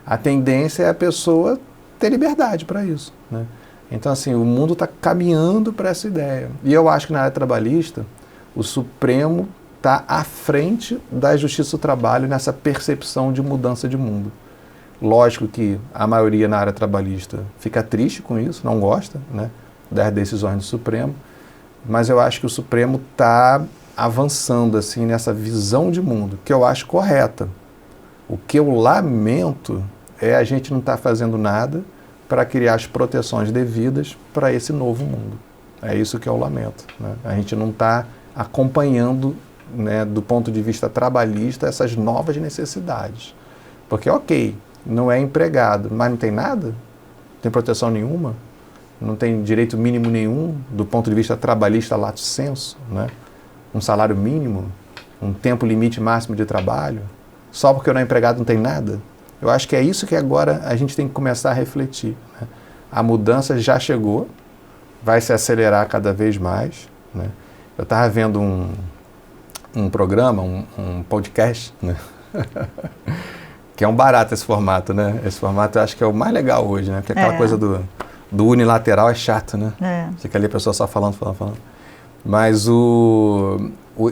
a tendência é a pessoa ter liberdade para isso, né? Então, assim, o mundo está caminhando para essa ideia. E eu acho que na área trabalhista, o Supremo está à frente da Justiça do Trabalho nessa percepção de mudança de mundo. Lógico que a maioria na área trabalhista fica triste com isso, não gosta, né, das decisões do Supremo, mas eu acho que o Supremo está avançando assim, nessa visão de mundo, que eu acho correta. O que eu lamento é a gente não estar fazendo nada para criar as proteções devidas para esse novo mundo. É isso que eu lamento, né? A gente não está acompanhando, né, do ponto de vista trabalhista, essas novas necessidades. Porque, ok, não é empregado, mas não tem nada, não tem proteção nenhuma, não tem direito mínimo nenhum do ponto de vista trabalhista lato sensu, né? Um salário mínimo, um tempo limite máximo de trabalho, só porque eu não é empregado não tem nada. Eu acho que é isso que agora a gente tem que começar a refletir, né? A mudança já chegou, vai se acelerar cada vez mais, né? Eu estava vendo um programa, um podcast, né? Que é um barato esse formato, né? Esse formato eu acho que é o mais legal hoje, né? Porque aquela coisa do unilateral é chato, né? Você quer ler a pessoa só falando. Mas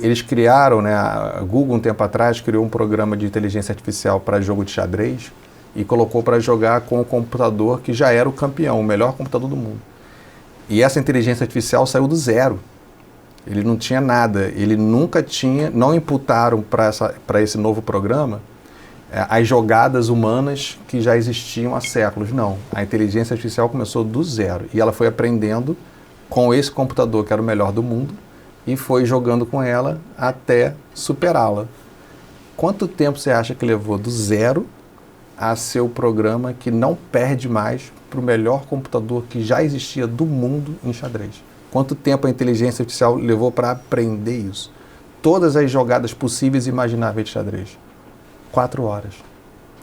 eles criaram, né? A Google, um tempo atrás, criou um programa de inteligência artificial para jogo de xadrez e colocou para jogar com o computador que já era o campeão, o melhor computador do mundo. E essa inteligência artificial saiu do zero. Ele não tinha nada, ele nunca tinha, não imputaram para esse novo programa as jogadas humanas que já existiam há séculos. Não, a inteligência artificial começou do zero e ela foi aprendendo com esse computador que era o melhor do mundo e foi jogando com ela até superá-la. Quanto tempo você acha que levou do zero a ser o programa que não perde mais para o melhor computador que já existia do mundo em xadrez? Quanto tempo a inteligência artificial levou para aprender isso? Todas as jogadas possíveis e imagináveis de xadrez. 4 horas.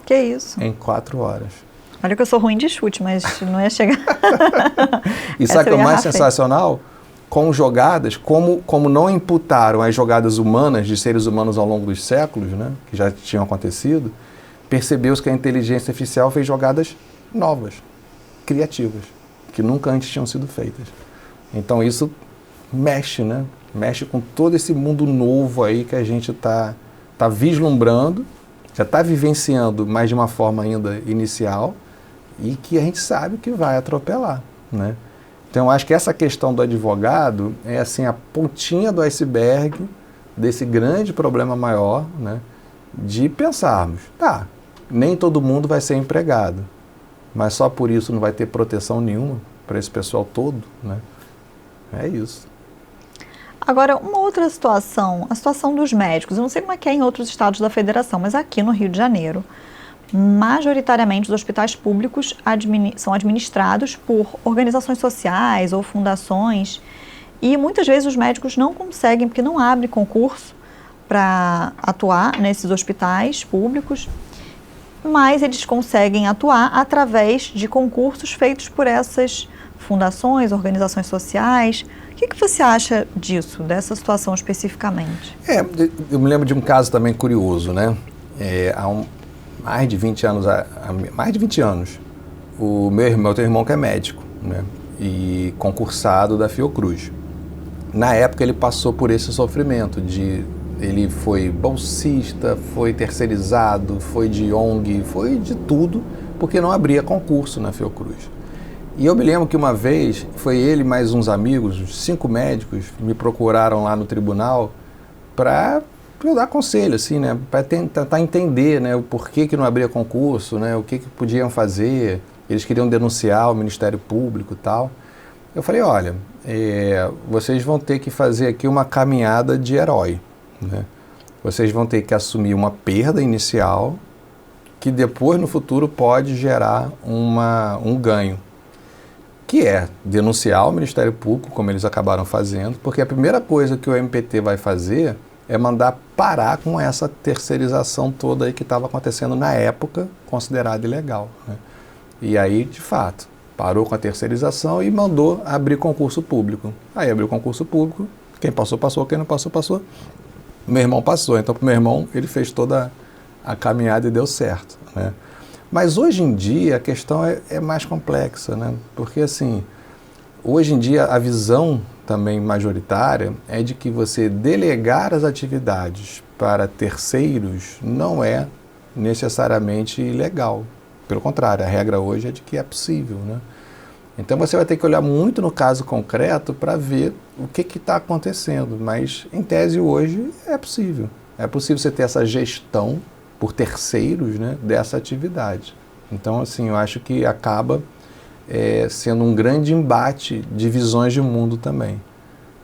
Que isso? Em 4 horas. Olha que eu sou ruim de chute, mas não ia chegar. E sabe o que é o mais sensacional? Com jogadas, como não imputaram as jogadas humanas, de seres humanos ao longo dos séculos, né, que já tinham acontecido, percebeu-se que a inteligência artificial fez jogadas novas, criativas, que nunca antes tinham sido feitas. Então isso mexe, né? Mexe com todo esse mundo novo aí que a gente tá vislumbrando, já está vivenciando, mas de uma forma ainda inicial, e que a gente sabe que vai atropelar, né? Então, eu acho que essa questão do advogado é assim a pontinha do iceberg desse grande problema maior, né? De pensarmos, nem todo mundo vai ser empregado, mas só por isso não vai ter proteção nenhuma para esse pessoal todo, né? É isso. Agora, uma outra situação, a situação dos médicos. Eu não sei como é que é em outros estados da federação, mas aqui no Rio de Janeiro, majoritariamente os hospitais públicos são administrados por organizações sociais ou fundações e muitas vezes os médicos não conseguem, porque não abre concurso para atuar nesses hospitais públicos, mas eles conseguem atuar através de concursos feitos por essas fundações, organizações sociais. O que você acha disso, dessa situação especificamente? Eu me lembro de um caso também curioso, né? Há mais de 20 anos, o meu irmão que é médico, né? E concursado da Fiocruz. Na época ele passou por esse sofrimento ele foi bolsista, foi terceirizado, foi de ONG, foi de tudo, porque não abria concurso na Fiocruz. E eu me lembro que uma vez, foi ele e mais uns amigos, 5 médicos, me procuraram lá no tribunal para eu dar conselho, assim, né? Para tentar entender, né, o porquê que não abria concurso, né? O que podiam fazer. Eles queriam denunciar o Ministério Público e tal. Eu falei, olha, vocês vão ter que fazer aqui uma caminhada de herói, né? Vocês vão ter que assumir uma perda inicial que depois, no futuro, pode gerar um ganho, que é denunciar o Ministério Público, como eles acabaram fazendo, porque a primeira coisa que o MPT vai fazer é mandar parar com essa terceirização toda aí que estava acontecendo na época, considerada ilegal, né? E aí, de fato, Parou com a terceirização e mandou abrir concurso público. Aí abriu concurso público, quem passou, passou, quem não passou, passou. Meu irmão passou, então para o meu irmão ele fez toda a caminhada e deu certo, né? Mas hoje em dia a questão é mais complexa, né? Porque assim, hoje em dia a visão também majoritária é de que você delegar as atividades para terceiros não é necessariamente ilegal. Pelo contrário, a regra hoje é de que é possível, né? Então você vai ter que olhar muito no caso concreto para ver o que está acontecendo, mas em tese hoje é possível. É possível você ter essa gestão por terceiros, né, dessa atividade. Então assim, eu acho que acaba sendo um grande embate de visões de mundo também.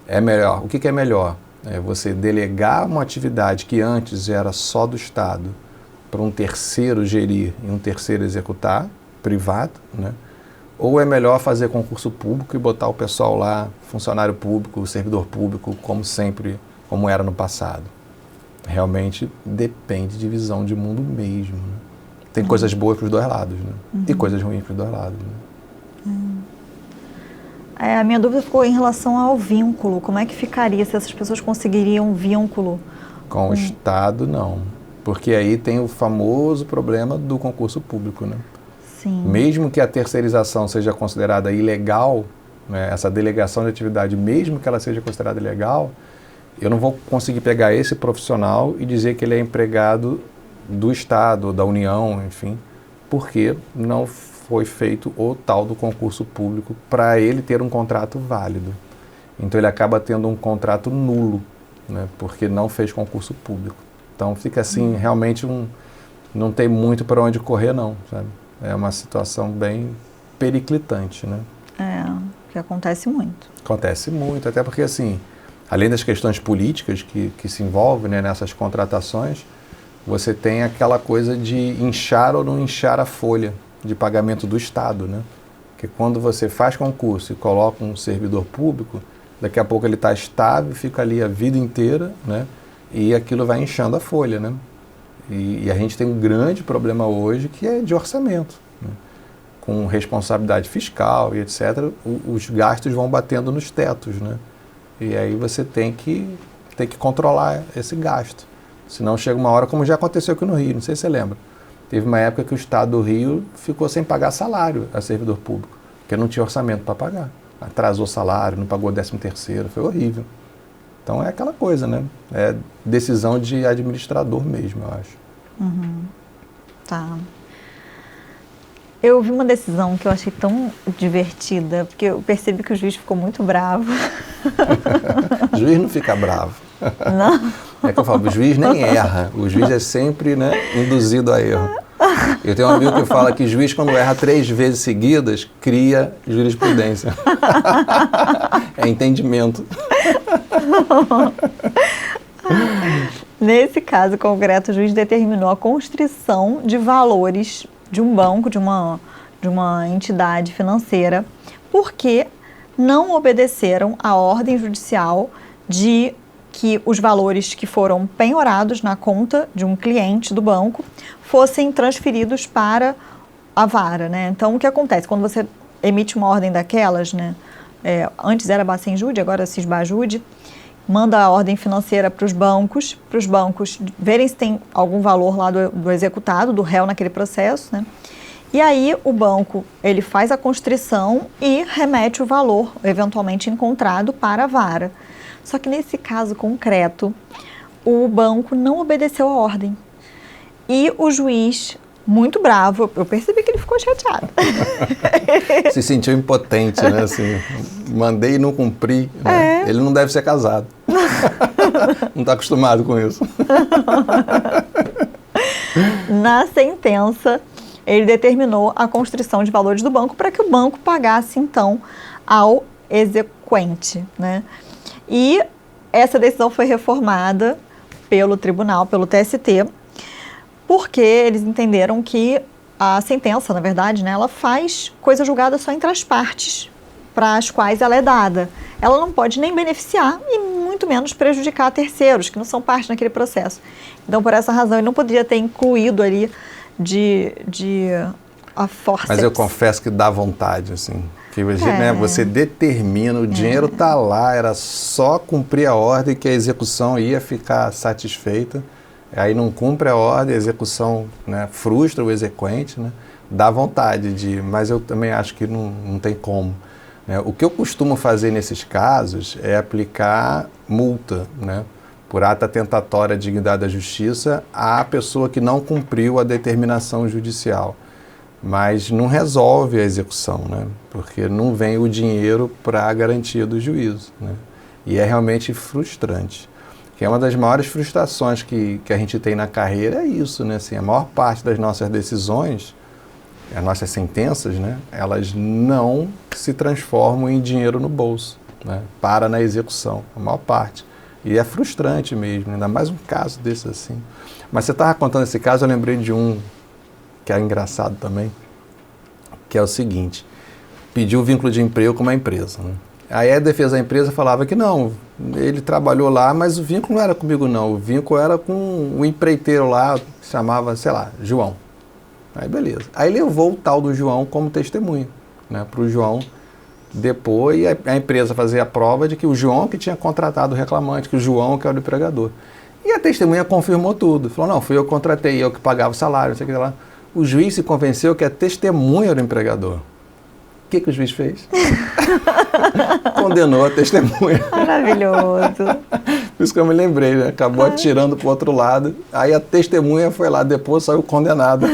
É melhor, o que é melhor? É você delegar uma atividade que antes era só do Estado para um terceiro gerir e um terceiro executar, privado, né? Ou é melhor fazer concurso público e botar o pessoal lá, funcionário público, servidor público, como sempre, como era no passado? Realmente depende de visão de mundo mesmo, né? Tem coisas boas para os dois lados, né? E coisas ruins para os dois lados, né? A minha dúvida ficou em relação ao vínculo. Como é que ficaria se essas pessoas conseguiriam um vínculo? Com o Estado, não. Porque aí tem o famoso problema do concurso público, né? Sim. Mesmo que a terceirização seja considerada ilegal, né, essa delegação de atividade, mesmo que ela seja considerada ilegal, eu não vou conseguir pegar esse profissional e dizer que ele é empregado do Estado, da União, enfim, porque não foi feito o tal do concurso público para ele ter um contrato válido. Então ele acaba tendo um contrato nulo, né, porque não fez concurso público. Então fica assim, realmente não tem muito para onde correr não, sabe? É uma situação bem periclitante, né? Que acontece muito. Acontece muito, até porque assim, além das questões políticas que se envolvem, né, nessas contratações, você tem aquela coisa de inchar ou não inchar a folha de pagamento do Estado, né? Porque quando você faz concurso e coloca um servidor público, daqui a pouco ele está estável, fica ali a vida inteira, né? E aquilo vai inchando a folha, né? E a gente tem um grande problema hoje que é de orçamento, né? Com responsabilidade fiscal e etc., os gastos vão batendo nos tetos, né? E aí você tem que controlar esse gasto. Senão chega uma hora, como já aconteceu aqui no Rio, não sei se você lembra. Teve uma época que o Estado do Rio ficou sem pagar salário a servidor público, porque não tinha orçamento para pagar. Atrasou salário, não pagou 13º, foi horrível. Então é aquela coisa, né? É decisão de administrador mesmo, eu acho. Tá. Eu vi uma decisão que eu achei tão divertida, porque eu percebi que o juiz ficou muito bravo. O juiz não fica bravo. Não? É que eu falo, o juiz nem erra. O juiz é sempre, né, induzido a erro. Eu tenho um amigo que fala que o juiz, quando erra 3 vezes seguidas, cria jurisprudência. É entendimento. Nesse caso concreto, o juiz determinou a constrição de valores de um banco, de uma entidade financeira, porque não obedeceram à ordem judicial de que os valores que foram penhorados na conta de um cliente do banco fossem transferidos para a vara, né? Então, o que acontece? Quando você emite uma ordem daquelas, né? Antes era Bacenjude, agora é Cisbajude, manda a ordem financeira para os bancos verem se tem algum valor lá do executado, do réu naquele processo, né? E aí o banco, ele faz a constrição e remete o valor eventualmente encontrado para a vara. Só que nesse caso concreto, o banco não obedeceu a ordem. E o juiz, muito bravo, eu percebi que ele ficou chateado. Se sentiu impotente, né? Assim, mandei e não cumpri. Né? Ele não deve ser casado. Não está acostumado com isso. Na sentença, ele determinou a constrição de valores do banco para que o banco pagasse, então, ao exequente, né? E essa decisão foi reformada pelo tribunal, pelo TST, porque eles entenderam que a sentença, na verdade, né, ela faz coisa julgada só entre as partes para as quais ela é dada. Ela não pode nem beneficiar e muito menos prejudicar terceiros, que não são parte naquele processo. Então, por essa razão, ele não poderia ter incluído ali a força. Mas eu confesso que dá vontade, assim. Que né, você determina, o dinheiro está lá, era só cumprir a ordem que a execução ia ficar satisfeita. Aí não cumpre a ordem, a execução, né, frustra o exequente, né? Dá vontade mas eu também acho que não tem como. Né? O que eu costumo fazer nesses casos é aplicar multa, né, por ato atentatório à dignidade da justiça à pessoa que não cumpriu a determinação judicial. Mas não resolve a execução, né? Porque não vem o dinheiro para a garantia do juízo. Né? E é realmente frustrante. Que é uma das maiores frustrações que a gente tem na carreira, é isso, né? Assim, a maior parte das nossas decisões, as nossas sentenças, né? Elas não se transformam em dinheiro no bolso, né? Para na execução, a maior parte. E é frustrante mesmo, ainda mais um caso desse assim. Mas você estava contando esse caso, eu lembrei de um que é engraçado também, que é o seguinte: pediu vínculo de emprego com uma empresa, né? Aí a defesa da empresa falava que não, ele trabalhou lá, mas o vínculo não era comigo não, o vínculo era com o empreiteiro lá, que chamava, sei lá, João. Aí beleza. Aí levou o tal do João como testemunha, né, para o João depois, a empresa fazia a prova de que o João que tinha contratado o reclamante, que o João que era o empregador. E a testemunha confirmou tudo, falou, não, fui eu que contratei, eu que pagava o salário, não sei o que lá. O juiz se convenceu que a testemunha era o empregador. O que o juiz fez? Condenou a testemunha. Maravilhoso. Por isso que eu me lembrei, né? Acabou atirando para o outro lado. Aí a testemunha foi lá, depois saiu condenada.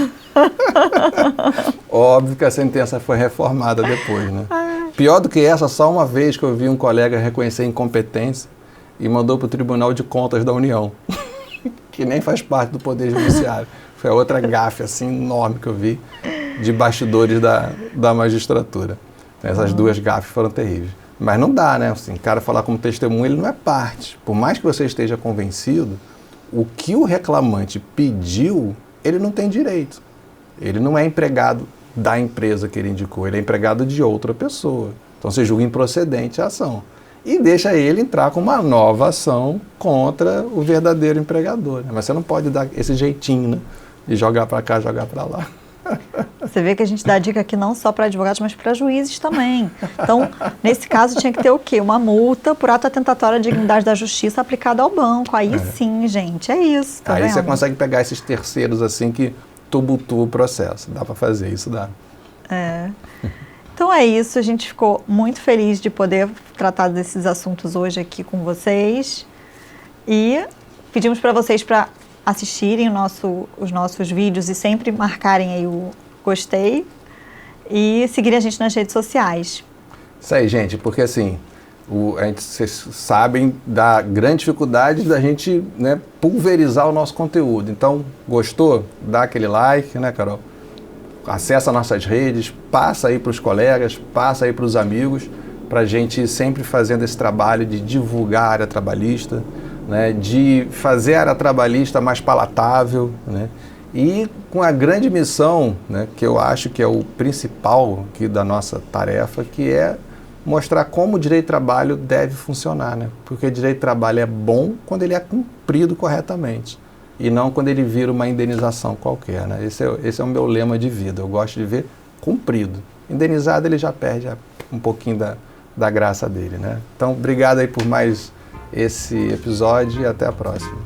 Óbvio que a sentença foi reformada depois, né? Pior do que essa, só uma vez que eu vi um colega reconhecer incompetência e mandou para o Tribunal de Contas da União, que nem faz parte do Poder Judiciário. Foi a outra gafe, assim, enorme que eu vi, de bastidores da magistratura. Essas duas gafes foram terríveis. Mas não dá, né? Assim, o cara falar como testemunha, ele não é parte. Por mais que você esteja convencido, o que o reclamante pediu, ele não tem direito. Ele não é empregado da empresa que ele indicou, ele é empregado de outra pessoa. Então você julga improcedente a ação. E deixa ele entrar com uma nova ação contra o verdadeiro empregador. Né? Mas você não pode dar esse jeitinho, né? De jogar para cá, jogar para lá. Você vê que a gente dá dica aqui não só para advogados, mas para juízes também. Então, nesse caso, tinha que ter o quê? Uma multa por ato atentatório à dignidade da justiça aplicada ao banco. Aí sim, gente, é isso. Tá aí vendo? Você consegue pegar esses terceiros assim que tumultuam o processo. Dá para fazer isso, dá. É. Então é isso, a gente ficou muito feliz de poder tratar desses assuntos hoje aqui com vocês. E pedimos para vocês para assistirem os nossos vídeos e sempre marcarem aí o gostei e seguirem a gente nas redes sociais. Isso aí, gente, porque assim, vocês sabem da grande dificuldade da gente, né, pulverizar o nosso conteúdo. Então, gostou? Dá aquele like, né, Carol? Acessa nossas redes, passa aí para os colegas, passa aí para os amigos, para a gente sempre fazendo esse trabalho de divulgar a área trabalhista, né, de fazer a área trabalhista mais palatável, né, e com a grande missão, né, que eu acho que é o principal aqui da nossa tarefa, que é mostrar como o direito de trabalho deve funcionar, né, porque o direito de trabalho é bom quando ele é cumprido corretamente e não quando ele vira uma indenização qualquer. Né. Esse é o meu lema de vida, eu gosto de ver cumprido. Indenizado ele já perde um pouquinho da graça dele. Né. Então, obrigado aí por mais esse episódio e até a próxima.